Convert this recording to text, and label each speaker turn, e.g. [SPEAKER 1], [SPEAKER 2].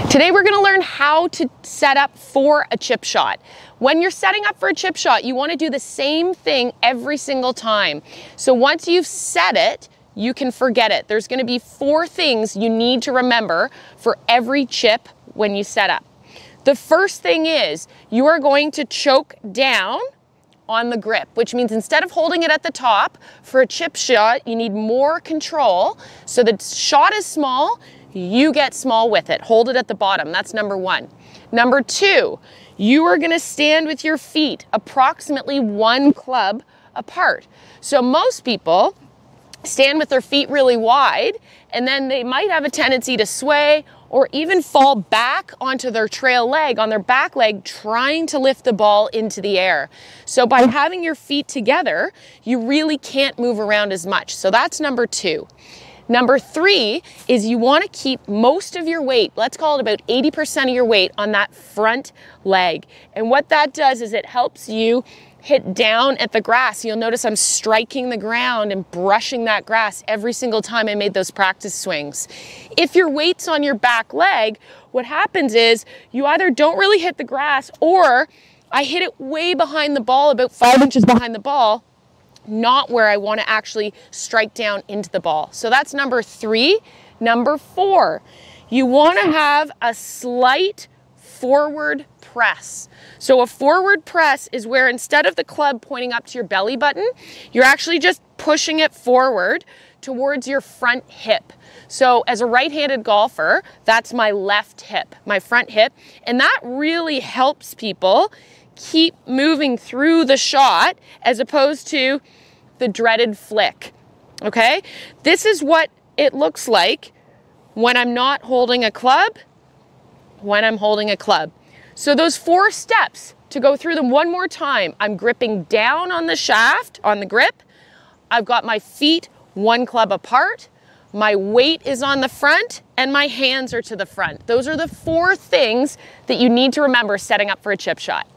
[SPEAKER 1] Today we're gonna learn how to set up for a chip shot. When you're setting up for a chip shot, you wanna do the same thing every single time. So once you've set it, you can forget it. There's gonna be 4 things you need to remember for every chip when you set up. The first thing is you are going to choke down on the grip, which means instead of holding it at the top for a chip shot, you need more control. So the shot is small, you get small with it. Hold it at the bottom. That's number 1. Number 2, you are gonna stand with your feet approximately 1 club apart. So most people stand with their feet really wide, and then they might have a tendency to sway or even fall back onto their trail leg, on their back leg, trying to lift the ball into the air. So by having your feet together, you really can't move around as much. So that's number 2. Number 3 is you want to keep most of your weight, let's call it about 80% of your weight, on that front leg. And what that does is it helps you hit down at the grass. You'll notice I'm striking the ground and brushing that grass every single time I made those practice swings. If your weight's on your back leg, what happens is you either don't really hit the grass, or I hit it way behind the ball, about 5 inches behind the ball, not where I want to actually strike down into the ball. So that's number 3. Number 4, you want to have a slight forward press. So a forward press is where instead of the club pointing up to your belly button, you're actually just pushing it forward towards your front hip. So as a right-handed golfer, that's my left hip, my front hip, and that really helps people keep moving through the shot as opposed to the dreaded flick, okay? This is what it looks like when I'm not holding a club, when I'm holding a club. So those 4 steps, to go through them one more time: I'm gripping down on the shaft, on the grip. I've got my feet 1 club apart. My weight is on the front, and my hands are to the front. Those are the 4 things that you need to remember setting up for a chip shot.